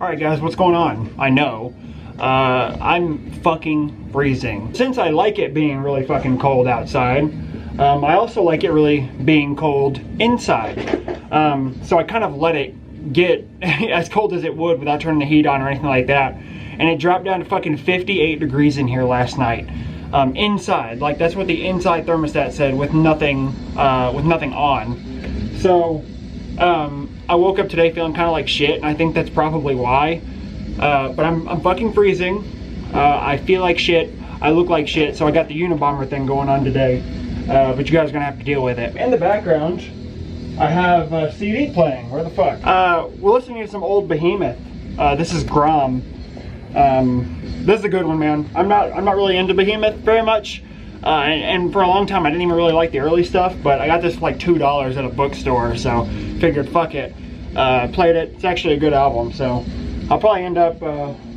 Alright guys, what's going on? I know. I'm fucking freezing. Since I like it being really fucking cold outside, I also like it really being cold inside. So I kind of let it get as cold as it would without turning the heat on or anything like that. And it dropped down to fucking 58 degrees in here last night. Inside, like that's what the inside thermostat said with nothing on. So, I woke up today feeling kind of like shit, and I think that's probably why. But I'm fucking freezing. I feel like shit. I look like shit, so I got the Unabomber thing going on today. But you guys are gonna have to deal with it. In the background, I have a CD playing. Where the fuck? We're listening to some old Behemoth. This is Grom. This is a good one, man. I'm not really into Behemoth very much. And for a long time I didn't even really like the early stuff, but I got this for like $2 at a bookstore, so figured fuck it. Played it. It's actually a good album, so I'll probably end up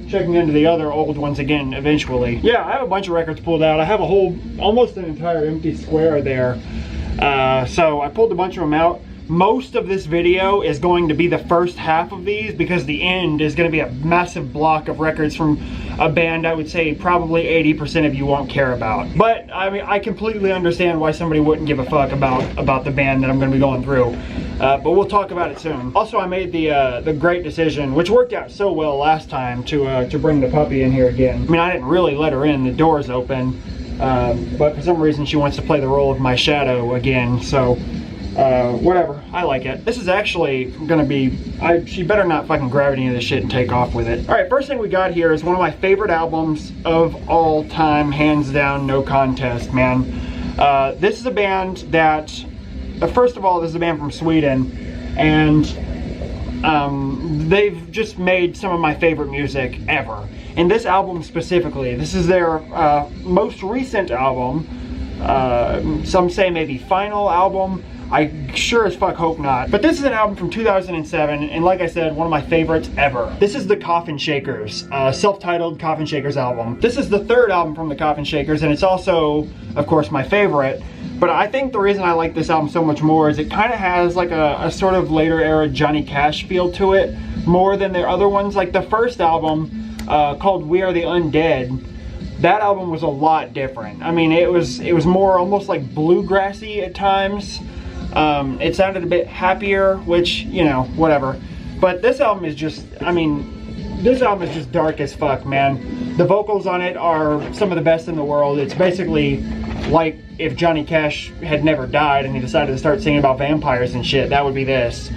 checking into the other old ones again eventually. Yeah, I have a bunch of records pulled out. I have a whole, almost an entire empty square there. So I pulled a bunch of them out. Most of this video is going to be the first half of these, because the end is going to be a massive block of records from a band I would say probably 80% of you won't care about. But I mean, I completely understand why somebody wouldn't give a fuck about the band that I'm going to be going through. But we'll talk about it soon. Also, I made the great decision, which worked out so well last time, to bring the puppy in here again. I mean, I didn't really let her in, the door's open, but for some reason she wants to play the role of my shadow again, so whatever, I like it. This is actually gonna be, she better not fucking grab any of this shit and take off with it. Alright, first thing we got here is one of my favorite albums of all time, hands down, no contest, man. This is a band that, first of all, this is a band from Sweden, and they've just made some of my favorite music ever. And this album specifically, this is their most recent album, some say maybe final album. I sure as fuck hope not. But this is an album from 2007, and like I said, one of my favorites ever. This is the Coffin Shakers, self-titled Coffin Shakers album. This is the third album from the Coffin Shakers, and it's also, of course, my favorite. But I think the reason I like this album so much more is it kind of has like a sort of later era Johnny Cash feel to it, more than their other ones. Like the first album, called We Are the Undead, that album was a lot different. I mean, it was more almost like bluegrassy at times. It sounded a bit happier, which, you know, whatever. But this album is just, I mean, this album is just dark as fuck, man. The vocals on it are some of the best in the world. It's basically like if Johnny Cash had never died and he decided to start singing about vampires and shit, that would be this.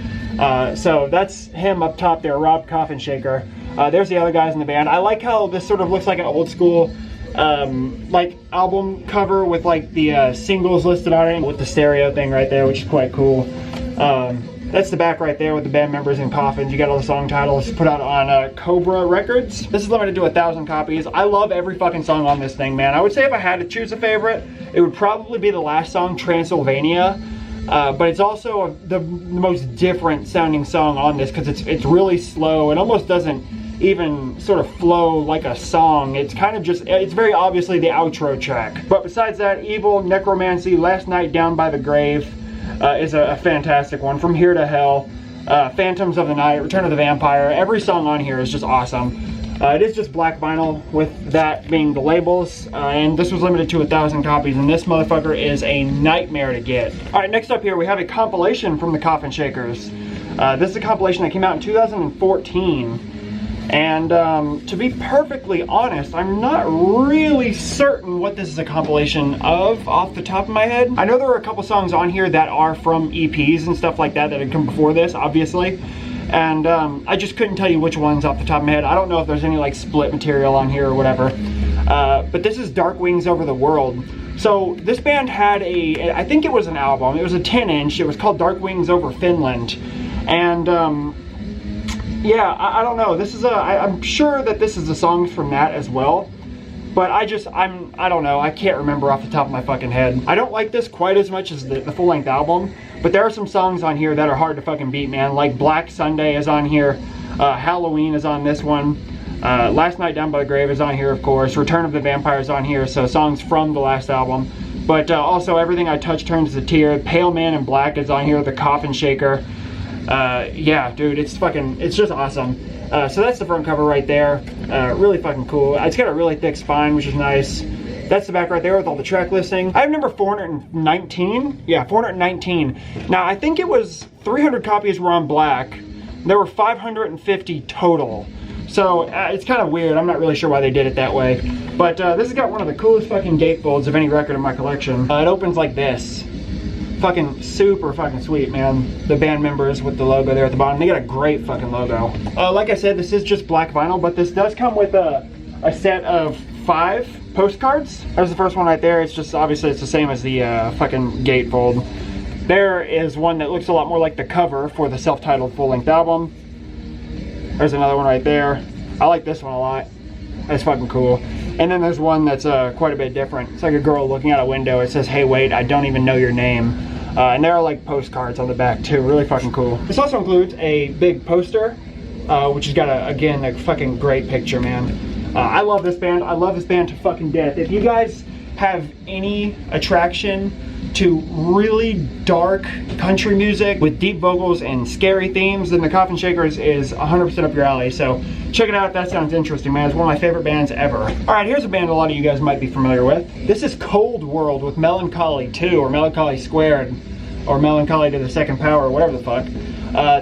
So that's him up top there, Rob Coffin Shaker. There's the other guys in the band. I like how this sort of looks like an old school like album cover with like the singles listed on it with the stereo thing right there, which is quite cool. That's the back right there with the band members and coffins. You got all the song titles put out on Cobra Records. This is limited to 1,000 copies. I love every fucking song on this thing, man. I would say if I had to choose a favorite, it would probably be the last song, Transylvania. But it's also the most different sounding song on this, because it's really slow and almost doesn't even sort of flow like a song. It's kind of just, it's very obviously the outro track. But besides that, Evil, Necromancy, Last Night Down by the Grave is a fantastic one. From Here to Hell, Phantoms of the Night, Return of the Vampire. Every song on here is just awesome. It is just black vinyl, with that being the labels, and this was limited to 1,000 copies, and this motherfucker is a nightmare to get. Alright, next up here we have a compilation from the Coffin Shakers. This is a compilation that came out in 2014. And to be perfectly honest, I'm not really certain what this is a compilation of off the top of my head. I know there are a couple songs on here that are from EPs and stuff like that had come before this, obviously. And I just couldn't tell you which ones off the top of my head. I don't know if there's any like split material on here or whatever. But this is Dark Wings Over the World. So this band had I think it was an album. It was a 10-inch. It was called Dark Wings Over Finland. And yeah, I don't know. This is I'm sure that this is the songs from that as well. But I don't know. I can't remember off the top of my fucking head. I don't like this quite as much as the full-length album. But there are some songs on here that are hard to fucking beat, man. Like Black Sunday is on here. Halloween is on this one. Last Night Down by the Grave is on here, of course. Return of the Vampire is on here. So songs from the last album. But also Everything I Touch Turns to Tear. Pale Man in Black is on here. The Coffin Shaker. Yeah, dude, it's just awesome. So that's the front cover right there. Really fucking cool. It's got a really thick spine, which is nice. That's the back right there with all the track listing. I have number 419. Yeah, 419. Now, I think it was 300 copies were on black. There were 550 total. So it's kind of weird. I'm not really sure why they did it that way. But this has got one of the coolest fucking gatefolds of any record in my collection. It opens like this. Fucking super fucking sweet, man. The band members with the logo there at the bottom. They got a great fucking logo. Like I said, this is just black vinyl, but this does come with a set of 5 postcards. There's the first one right there. It's just, obviously it's the same as the fucking gatefold. There is one that looks a lot more like the cover for the self-titled full-length album. There's another one right there. I like this one a lot. That's fucking cool. And then there's one that's quite a bit different. It's like a girl looking out a window. It says, "Hey, wait, I don't even know your name." And there are like postcards on the back too. Really fucking cool. This also includes a big poster, which has got again, a fucking great picture, man. I love this band. I love this band to fucking death. If you guys have any attraction to really dark country music with deep vocals and scary themes, then the Coffin Shakers is 100% up your alley. So check it out if that sounds interesting, man. It's one of my favorite bands ever. All right, here's a band a lot of you guys might be familiar with. This is Cold World with Melancholy 2, or Melancholy Squared, or Melancholy to the Second Power, or whatever the fuck.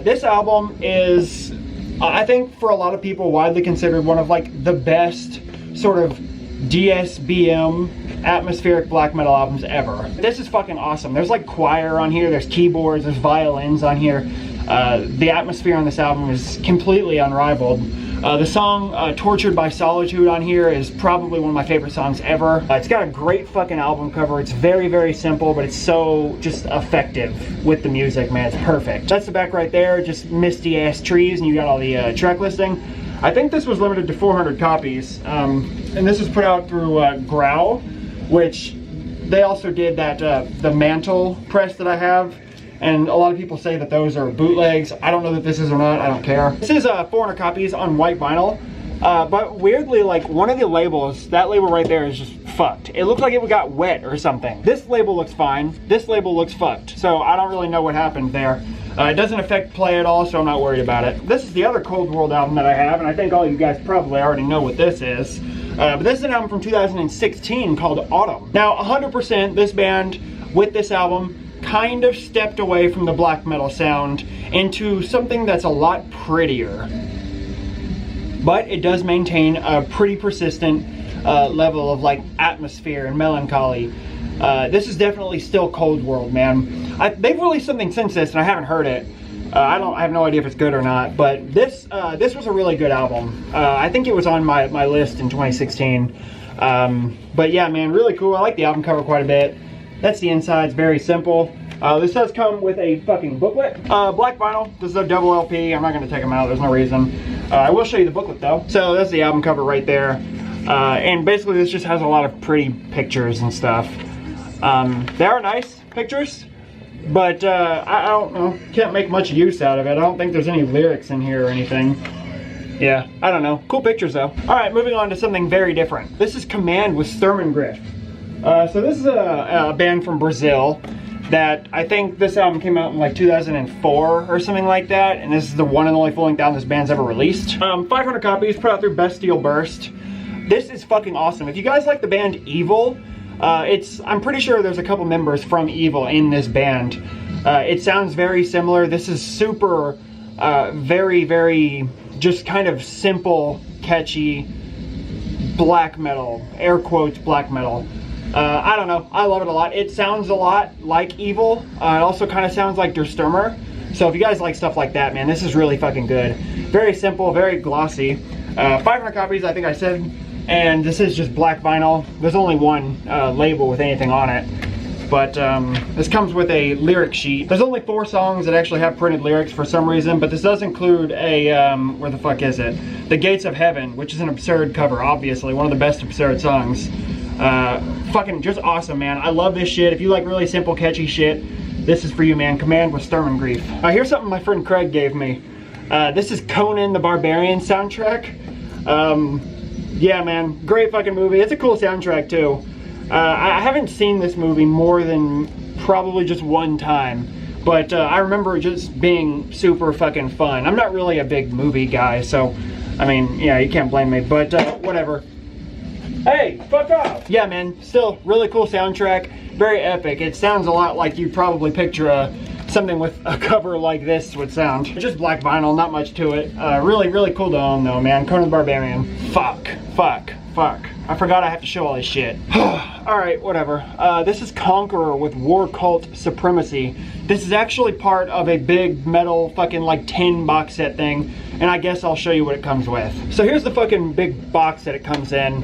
This album is, I think, for a lot of people, widely considered one of like the best sort of DSBM atmospheric black metal albums ever. This is fucking awesome. There's like choir on here, there's keyboards, there's violins on here. The atmosphere on this album is completely unrivaled. The song Tortured by Solitude on here is probably one of my favorite songs ever. It's got a great fucking album cover. It's very, very simple, but it's so just effective with the music, man. It's perfect. That's the back right there, just misty ass trees, and you got all the track listing. I think this was limited to 400 copies, and this was put out through Growl, which they also did that the Mantle press that I have, and a lot of people say that those are bootlegs. I don't know that this is or not. I don't care. This is 400 copies on white vinyl, but weirdly, like one of the labels, that label right there is just fucked. It looked like it got wet or something. This label looks fine. This label looks fucked. So I don't really know what happened there. It doesn't affect play at all, so I'm not worried about it. This is the other Cold World album that I have, and I think all you guys probably already know what this is. But this is an album from 2016 called Autumn. Now, 100% this band, with this album, kind of stepped away from the black metal sound into something that's a lot prettier. But it does maintain a pretty persistent level of like atmosphere and melancholy. This is definitely still Cold World, man. They've released something since this, and I haven't heard it. I have no idea if it's good or not, but this was a really good album. I think it was on my list in 2016. But yeah, man, really cool. I like the album cover quite a bit. That's the inside. It's very simple. This does come with a fucking booklet. Black vinyl. This is a double LP. I'm not going to take them out. There's no reason. I will show you the booklet though. So that's the album cover right there. And basically this just has a lot of pretty pictures and stuff. They are nice pictures, but I don't know, can't make much use out of it. I don't think there's any lyrics in here or anything. Yeah, I don't know. Cool pictures though. All right, moving on to something very different. This is Command with Sturmengriff. So this is a band from Brazil that I think this album came out in like 2004 or something like that, and this is the one and only full-length album this band's ever released. 500 copies, put out through Bestial Burst. This is fucking awesome. If you guys like the band Evil, I'm pretty sure there's a couple members from Evil in this band. It sounds very similar. This is super, very, very just kind of simple, catchy black metal, air quotes black metal. I don't know, I love it a lot. It sounds a lot like Evil. It also kind of sounds like Der Stürmer. So if you guys like stuff like that, man, this is really fucking good. Very simple, very glossy. 500 copies, I think I said. And this is just black vinyl. There's only one label with anything on it. But this comes with a lyric sheet. There's only 4 songs that actually have printed lyrics for some reason, but this does include a, where the fuck is it? The Gates of Heaven, which is an absurd cover, obviously. One of the best absurd songs. Fucking just awesome, man. I love this shit. If you like really simple, catchy shit, this is for you, man. Command with Sturmengrief. Here's something my friend Craig gave me. This is Conan the Barbarian soundtrack. Yeah, man, great fucking movie. It's a cool soundtrack too. I haven't seen this movie more than probably just one time, But I remember it just being super fucking fun. I'm not really a big movie guy, so I mean, yeah, you can't blame me, but whatever. Hey, fuck off! Yeah, man, still really cool soundtrack, very epic. It sounds a lot like you probably picture something with a cover like this would sound. Just black vinyl, not much to it. Really cool to own though, man. Conan the Barbarian. Fuck. I forgot I have to show all this shit. Alright, whatever. This is Conqueror with War Cult Supremacy. This is actually part of a big metal fucking like 10 box set thing, and I guess I'll show you what it comes with. So here's the fucking big box that it comes in.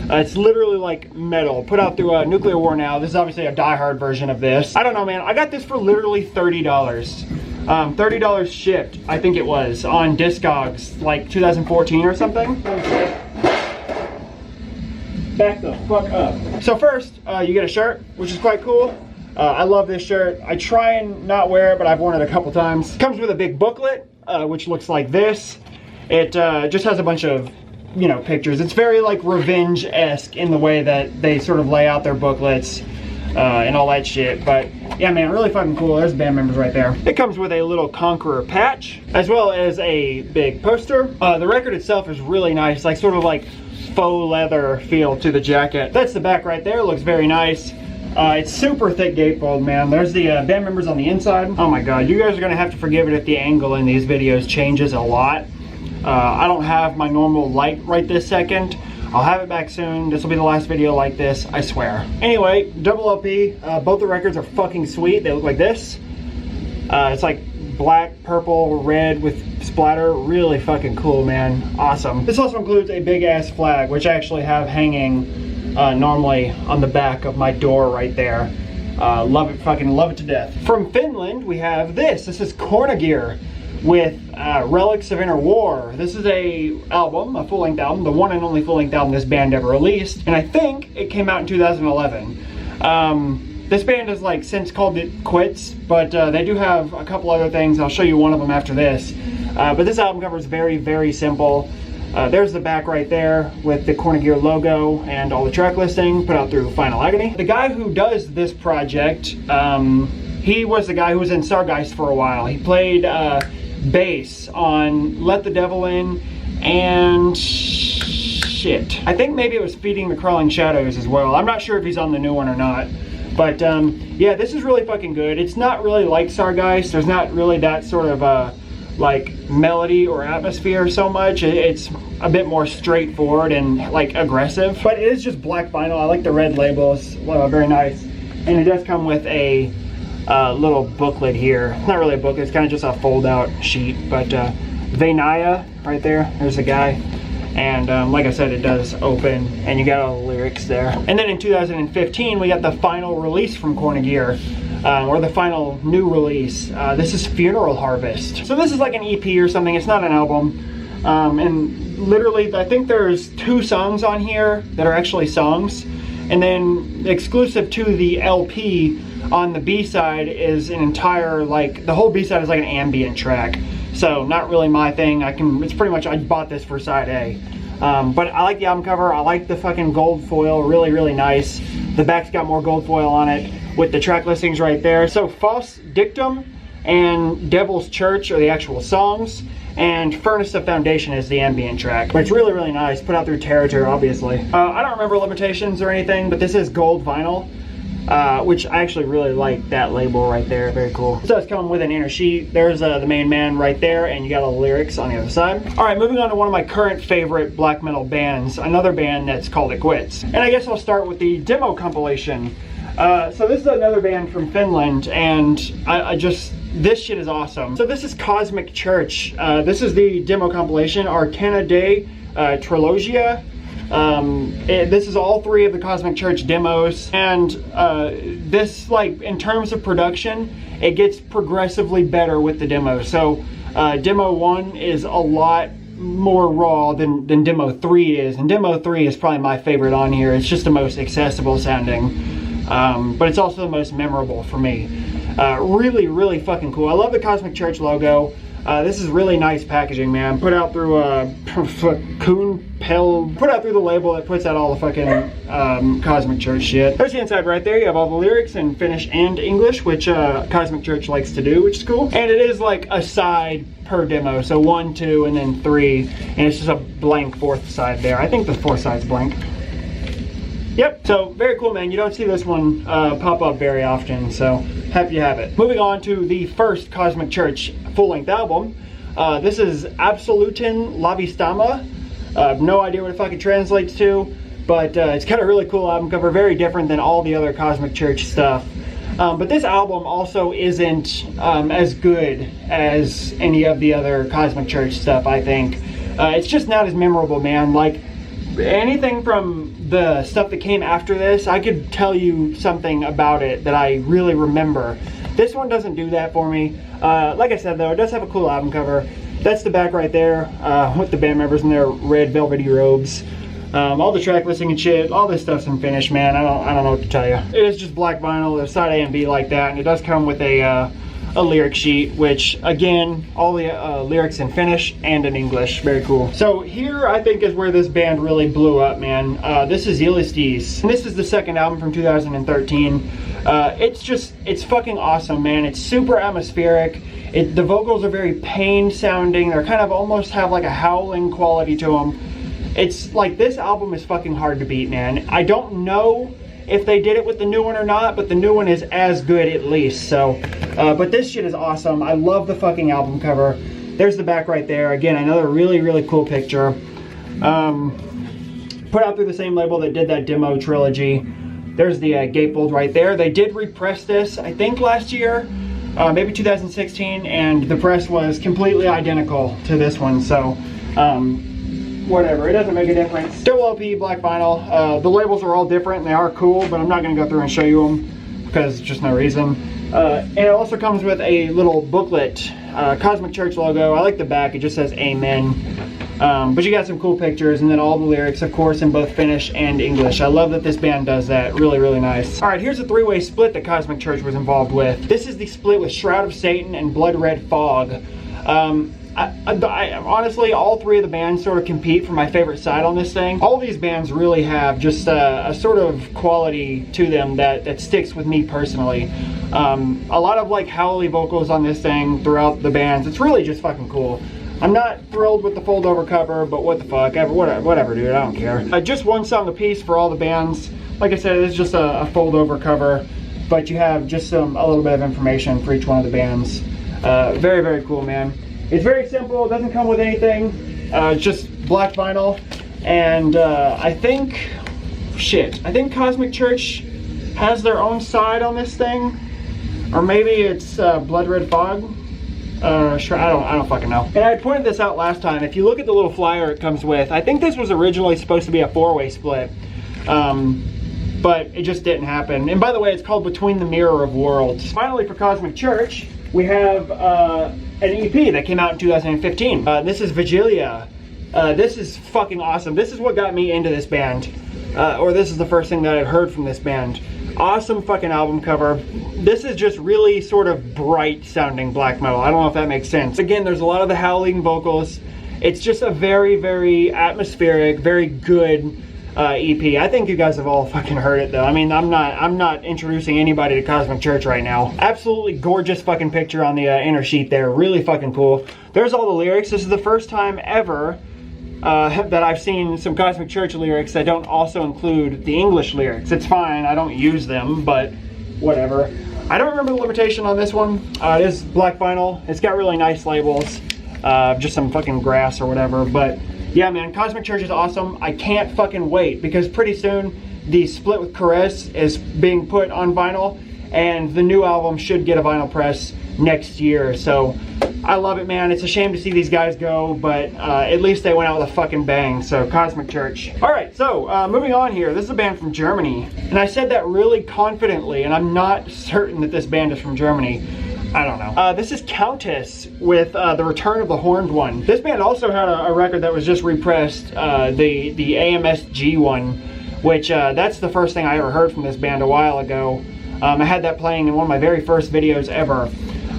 It's literally like metal, put out through Nuclear War Now. This is obviously a die-hard version of this. I don't know, man. I got this for literally $30. $30 shipped, I think it was, on Discogs, like 2014 or something. Back the fuck up. So first, you get a shirt, which is quite cool. I love this shirt. I try and not wear it, but I've worn it a couple times. Comes with a big booklet, which looks like this. It just has a bunch of, you know, pictures. It's very like Revenge-esque in the way that they sort of lay out their booklets and all that shit. But yeah, man, really fucking cool. There's the band members right there. It comes with a little Conqueror patch, as well as a big poster. The record itself is really nice, like sort of like faux leather feel to the jacket. That's the back right there. Looks very nice. It's super thick gatefold, man. There's the band members on the inside. Oh my god, you guys are gonna have to forgive it if the angle in these videos changes a lot. I don't have my normal light right this second. I'll have it back soon. This will be the last video like this, I swear. Anyway, double LP. Both the records are fucking sweet. They look like this. It's like black, purple, red with splatter. Really fucking cool, man. Awesome. This also includes a big ass flag, which I actually have hanging normally on the back of my door right there. Love it, fucking love it to death. From Finland, we have this. This is Conqueror with Relics of Inner War. This is a album, a full-length album, the one and only full-length album this band ever released, and I think it came out in 2011. This band has like since called it quits, but they do have a couple other things. I'll show you one of them after this. But this album cover is very simple. There's the back right there with the Conqueror logo and all the track listing, put out through Final Agony. The guy who does this project, he was the guy who was in Sargeist for a while. He played bass on Let the Devil In and shit. I think maybe it was Feeding the Crawling Shadows as well. I'm not sure if he's on the new one or not. But yeah, this is really fucking good. It's not really like Sargeist. There's not really that sort of like melody or atmosphere so much. It's a bit more straightforward and like aggressive. But it is just black vinyl. I like the red labels. Well, very nice. And it does come with a little booklet here. It's not really a book, it's kind of just a fold out sheet, but V&VH right there, there's the guy. And like I said, it does open and you got all the lyrics there. And then in 2015, we got the final release from Conqueror, or the final new release. This is Funeral Harvest. So this is like an EP or something, it's not an album. And literally, I think there's 2 songs on here that are actually songs. And then exclusive to the LP, on the B-side is an entire, like, the whole B-side is like an ambient track. So, not really my thing. It's pretty much, I bought this for side A. But I like the album cover. I like the fucking gold foil. Really nice. The back's got more gold foil on it with the track listings right there. So, False Dictum and Devil's Church are the actual songs. And Furnace of Foundation is the ambient track. But it's really nice. Put out through Territor, obviously. I don't remember limitations or anything, but this is gold vinyl. Which I actually really like that label right there. Very cool. So it's coming with an inner sheet. There's the main man right there, and you got all the lyrics on the other side. Alright, moving on to one of my current favorite black metal bands, another band that's called It Quits. And I guess I'll start with the demo compilation. So this is another band from Finland, and this shit is awesome. So this is Cosmic Church. This is the demo compilation, Arcana Dei Trilogia. This is all 3 of the Cosmic Church demos, and this, like, in terms of production, it gets progressively better with the demos. So demo 1 is a lot more raw than demo 3 is, and demo 3 is probably my favorite on here. It's just the most accessible sounding, but it's also the most memorable for me. Really fucking cool. I love the Cosmic Church logo. This is really nice packaging, man. Put out through put out through the label that puts out all the fucking Cosmic Church shit. There's the inside right there. You have all the lyrics in Finnish and English, which Cosmic Church likes to do, which is cool. And it is like a side per demo, so 1, 2, and then 3, and it's just a blank 4th side there. I think the 4th side's blank. Yep, so very cool, man. You don't see this one pop up very often, so happy you have it. Moving on to the first Cosmic Church full-length album. This is Absoluten Lavistama. No idea what it fucking translates to, but it's got a really cool album cover, very different than all the other Cosmic Church stuff. But this album also isn't as good as any of the other Cosmic Church stuff, I think. It's just not as memorable, man. Like, anything from the stuff that came after this, I could tell you something about it that I really remember. This one doesn't do that for me. Like I said, though, it does have a cool album cover. That's the back right there, with the band members in their red velvety robes. All the track listing and shit, all this stuff's in Finnish, man. I don't know what to tell you. It is just black vinyl. There's side A and B like that, and it does come with a lyric sheet, which again, all the lyrics in Finnish and in English. Very cool. So here, I think, is where this band really blew up, man. This is Illistis, and this is the second album from 2013. It's fucking awesome, man. It's super atmospheric. The vocals are very pained sounding. They're kind of almost have like a howling quality to them. It's like, this album is fucking hard to beat, man. I don't know if they did it with the new one or not, but the new one is as good at least. So, but this shit is awesome. I love the fucking album cover. There's the back right there. Again, another really, really cool picture. Put out through the same label that did that demo trilogy. There's the gatefold right there. They did repress this, I think, last year, maybe 2016, and the press was completely identical to this one. So, whatever, it doesn't make a difference. Double LP, black vinyl. The labels are all different and they are cool, but I'm not going to go through and show you them because there's just no reason. And it also comes with a little booklet, Cosmic Church logo. I like the back, it just says Amen. But you got some cool pictures, and then all the lyrics, of course, in both Finnish and English. I love that this band does that. Really, really nice. All right, here's a 3-way split that Cosmic Church was involved with. This is the split with Shroud of Satan and Blood Red Fog. I honestly, all 3 of the bands sort of compete for my favorite side on this thing. All these bands really have just a sort of quality to them that sticks with me personally. A lot of like howly vocals on this thing throughout the bands. It's really just fucking cool. I'm not thrilled with the fold over cover, but what the fuck, whatever dude, I don't care. Just one song a piece for all the bands. Like I said, it's just a fold over cover, but you have just a little bit of information for each one of the bands. Very, very cool, man. It's very simple, it doesn't come with anything. It's just black vinyl. And I think Cosmic Church has their own side on this thing. Or maybe it's Blood Red Fog. Sure, I don't fucking know. And I pointed this out last time. If you look at the little flyer it comes with, I think this was originally supposed to be a 4-way split. But it just didn't happen. And by the way, it's called Between the Mirror of Worlds. Finally, for Cosmic Church, we have an EP that came out in 2015. This is Vigilia. This is fucking awesome. This is what got me into this band. Or this is the first thing that I've heard from this band. Awesome fucking album cover. This is just really sort of bright sounding black metal. I don't know if that makes sense. Again, there's a lot of the howling vocals. It's just a very, very atmospheric, very good EP. I think you guys have all fucking heard it though. I mean, I'm not introducing anybody to Cosmic Church right now. Absolutely gorgeous fucking picture on the inner sheet there. Really fucking cool. There's all the lyrics. This is the first time ever that I've seen some Cosmic Church lyrics that don't also include the English lyrics. It's fine, I don't use them, but whatever. I don't remember the limitation on this one. It is black vinyl. It's got really nice labels. Just some fucking grass or whatever, but yeah, man, Cosmic Church is awesome. I can't fucking wait because pretty soon the split with Caress is being put on vinyl and the new album should get a vinyl press next year. So I love it, man. It's a shame to see these guys go, but at least they went out with a fucking bang. So Cosmic Church. All right, so moving on here. This is a band from Germany, and I said that really confidently, and I'm not certain that this band is from Germany. I don't know. This is Countess with The Return of the Horned One. This band also had a record that was just repressed, the AMSG one, which that's the first thing I ever heard from this band a while ago. I had that playing in one of my very first videos ever.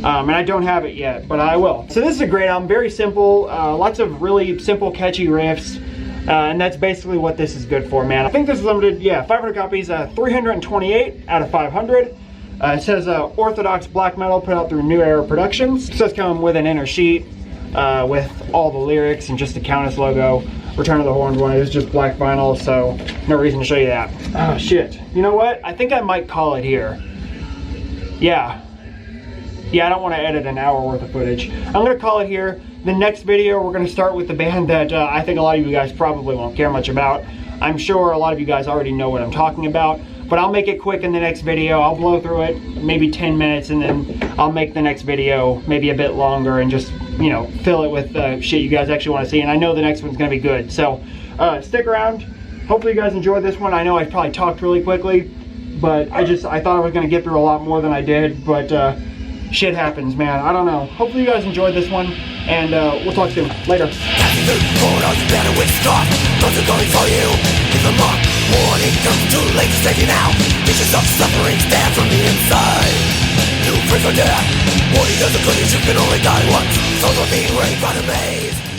And I don't have it yet, but I will. So this is a great album, very simple, lots of really simple, catchy riffs. And that's basically what this is good for, man. I think this is limited, yeah, 500 copies, 328 out of 500. It says Orthodox Black Metal, put out through New Era Productions. It does come with an inner sheet with all the lyrics and just the Countess logo. Return of the Horned One is just black vinyl, so no reason to show you that. Oh shit, you know what? I think I might call it here. Yeah, I don't want to edit an hour worth of footage. I'm gonna call it here. The next video, we're gonna start with the band that I think a lot of you guys probably won't care much about. I'm sure a lot of you guys already know what I'm talking about, but I'll make it quick in the next video. I'll blow through it, maybe 10 minutes, and then I'll make the next video maybe a bit longer and just, you know, fill it with shit you guys actually want to see. And I know the next one's gonna be good. So stick around. Hopefully you guys enjoyed this one. I know I probably talked really quickly, but I thought I was gonna get through a lot more than I did, but shit happens, man. I don't know. Hopefully you guys enjoyed this one, and we'll talk soon. Later. Warning comes too late to save you now. Visions of suffering stand from the inside. You pray for death. Warning doesn't cleanse, you can only die once. Souls are being raised by the maze.